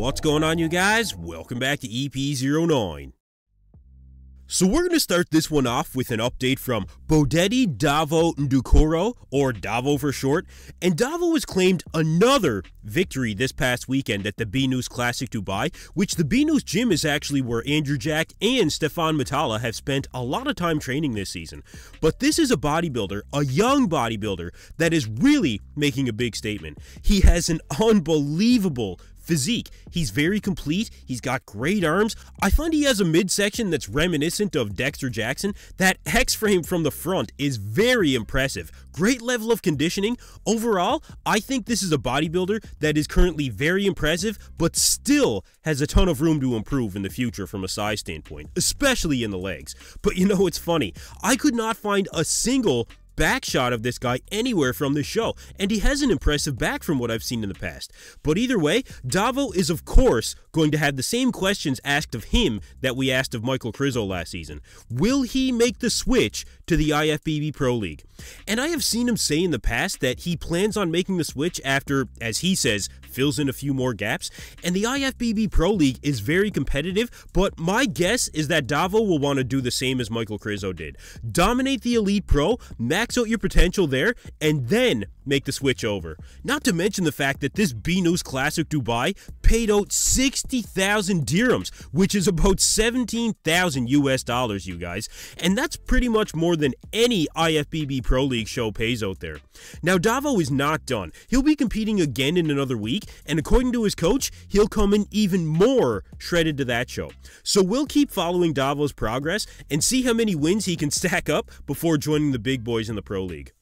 What's going on, you guys? Welcome back to EP09. So we're going to start this one off with an update from Bodebi Davo Ndokuro, or Davo for short, and Davo has claimed another victory this past weekend at the Binous Classic Dubai, which the Binous gym is actually where Andrew Jack and Stefan Matala have spent a lot of time training this season. But this is a bodybuilder, a young bodybuilder, that is really making a big statement. He has an unbelievable physique. He's very complete. He's got great arms. I find he has a midsection that's reminiscent of Dexter Jackson. That X-frame from the front is very impressive. Great level of conditioning. Overall, I think this is a bodybuilder that is currently very impressive, but still has a ton of room to improve in the future from a size standpoint, especially in the legs. But you know, it's funny. I could not find a single back shot of this guy anywhere from this show, and he has an impressive back from what I've seen in the past. But either way, Davo is of course going to have the same questions asked of him that we asked of Michael Krizo last season. Will he make the switch to the IFBB Pro League? And I have seen him say in the past that he plans on making the switch after, as he says, fills in a few more gaps, and the IFBB Pro League is very competitive, but my guess is that Davo will want to do the same as Michael Krizo did. Dominate the Elite Pro, max out your potential there, and then make the switch over. Not to mention the fact that this Binous Classic Dubai paid out 60,000 dirhams, which is about 17,000 US dollars, you guys, and that's pretty much more than any IFBB Pro League show pays out there. Now, Davo is not done. He'll be competing again in another week, and according to his coach, he'll come in even more shredded to that show. So we'll keep following Davo's progress and see how many wins he can stack up before joining the big boys in the Pro League.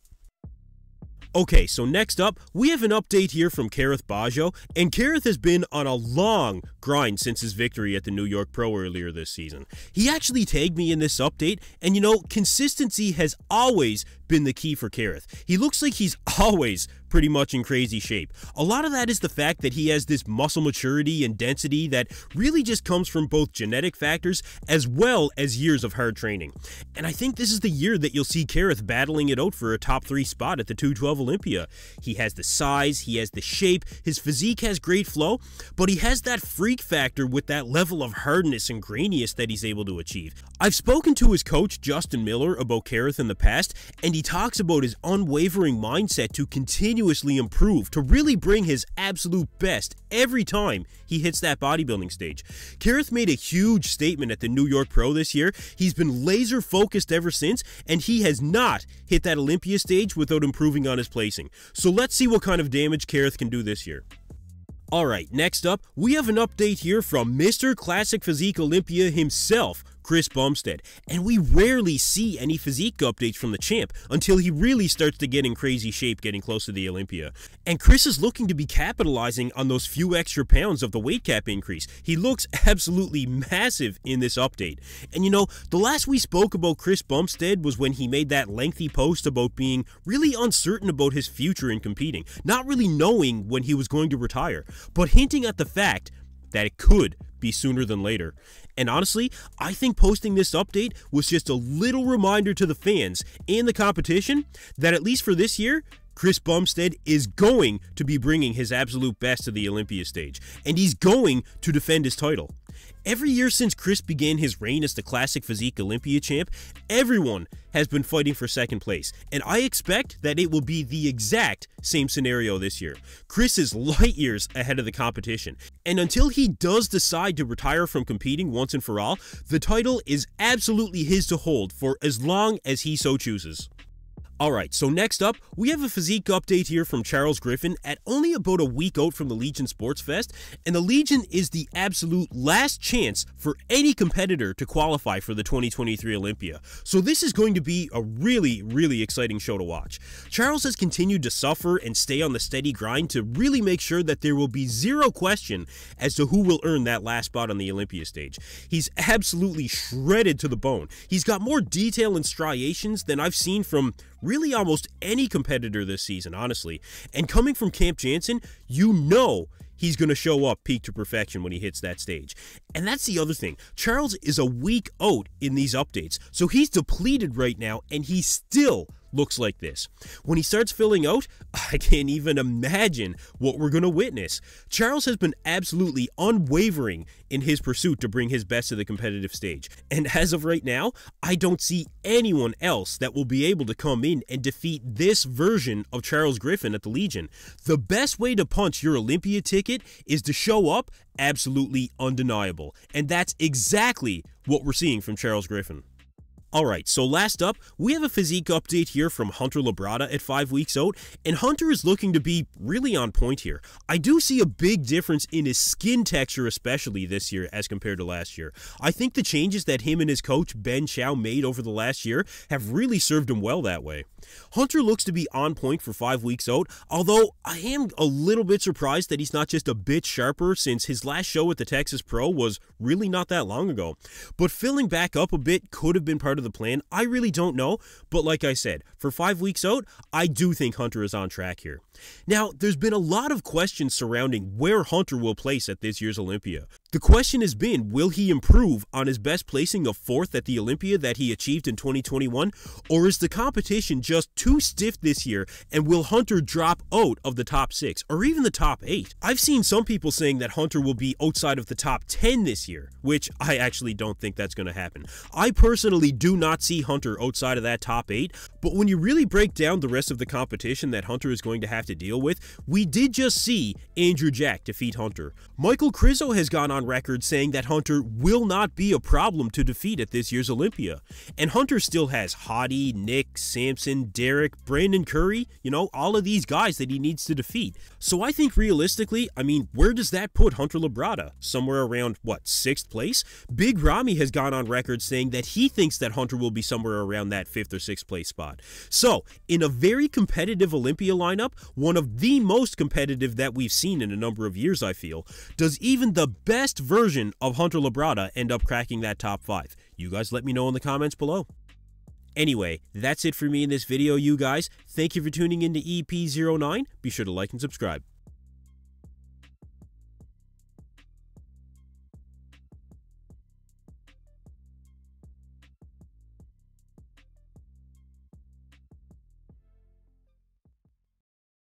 Okay, so next up, we have an update here from Kerrith Bajjo, and Kerrith has been on a long grind since his victory at the New York Pro earlier this season. He actually tagged me in this update, and you know, consistency has always been the key for Kerrith. He looks like he's always pretty much in crazy shape. A lot of that is the fact that he has this muscle maturity and density that really just comes from both genetic factors as well as years of hard training. And I think this is the year that you'll see Kerrith battling it out for a top 3 spot at the 212 Olympia. He has the size, he has the shape, his physique has great flow, but he has that freak factor with that level of hardness and graininess that he's able to achieve. I've spoken to his coach Justin Miller about Kerrith in the past, and he talks about his unwavering mindset to continuously improve, to really bring his absolute best every time he hits that bodybuilding stage. Kerrith made a huge statement at the New York Pro this year. He's been laser focused ever since, and he has not hit that Olympia stage without improving on his placing. So let's see what kind of damage Kerrith can do this year. Alright, next up, we have an update here from Mr. Classic Physique Olympia himself, Chris Bumstead, and we rarely see any physique updates from the champ until he really starts to get in crazy shape getting close to the Olympia. And Chris is looking to be capitalizing on those few extra pounds of the weight cap increase. He looks absolutely massive in this update. And you know, the last we spoke about Chris Bumstead was when he made that lengthy post about being really uncertain about his future in competing, not really knowing when he was going to retire, but hinting at the fact that it could be sooner than later. And honestly, I think posting this update was just a little reminder to the fans and the competition that at least for this year, Chris Bumstead is going to be bringing his absolute best to the Olympia stage, and he's going to defend his title. Every year since Chris began his reign as the Classic Physique Olympia champ, everyone has been fighting for second place, and I expect that it will be the exact same scenario this year. Chris is light years ahead of the competition, and until he does decide to retire from competing once and for all, the title is absolutely his to hold for as long as he so chooses. Alright, so next up, we have a physique update here from Charles Griffen at only about a week out from the Legion Sports Fest, and the Legion is the absolute last chance for any competitor to qualify for the 2023 Olympia. So this is going to be a really exciting show to watch. Charles has continued to suffer and stay on the steady grind to really make sure that there will be zero question as to who will earn that last spot on the Olympia stage. He's absolutely shredded to the bone. He's got more detail and striations than I've seen from really almost any competitor this season, honestly. And coming from Camp Jansen, you know he's going to show up peak to perfection when he hits that stage. And that's the other thing. Charles is a week out in these updates, so he's depleted right now, and he still looks like this. When he starts filling out, I can't even imagine what we're going to witness. Charles has been absolutely unwavering in his pursuit to bring his best to the competitive stage. And as of right now, I don't see anyone else that will be able to come in and defeat this version of Charles Griffen at the Legion. The best way to punch your Olympia ticket is to show up absolutely undeniable. And that's exactly what we're seeing from Charles Griffen. Alright, so last up, we have a physique update here from Hunter Labrada at 5 weeks out, and Hunter is looking to be really on point here. I do see a big difference in his skin texture especially this year as compared to last year. I think the changes that him and his coach Ben Chow made over the last year have really served him well that way. Hunter looks to be on point for 5 weeks out, although I am a little bit surprised that he's not just a bit sharper since his last show at the Texas Pro was really not that long ago. But filling back up a bit could have been part of the plan. I really don't know, but like I said, for 5 weeks out, I do think Hunter is on track here. Now, there's been a lot of questions surrounding where Hunter will place at this year's Olympia. The question has been, will he improve on his best placing of 4th at the Olympia that he achieved in 2021, or is the competition just too stiff this year, and will Hunter drop out of the top 6, or even the top 8? I've seen some people saying that Hunter will be outside of the top 10 this year, which I actually don't think that's going to happen. I personally do not see Hunter outside of that top 8, but when you really break down the rest of the competition that Hunter is going to have to deal with, we did just see Andrew Jack defeat Hunter. Michael Krizo has gone on record saying that Hunter will not be a problem to defeat at this year's Olympia. And Hunter still has Hottie, Nick, Samson, Derek, Brandon Curry, you know, all of these guys that he needs to defeat. So I think realistically, I mean, where does that put Hunter Labrada? Somewhere around, what, 6th place? Big Ramy has gone on record saying that he thinks that Hunter will be somewhere around that 5th or 6th place spot. So, in a very competitive Olympia lineup, one of the most competitive that we've seen in a number of years, I feel, does even the best version of Hunter Labrada end up cracking that top 5? You guys let me know in the comments below. Anyway, that's it for me in this video, you guys. Thank you for tuning in to EP09. Be sure to like and subscribe.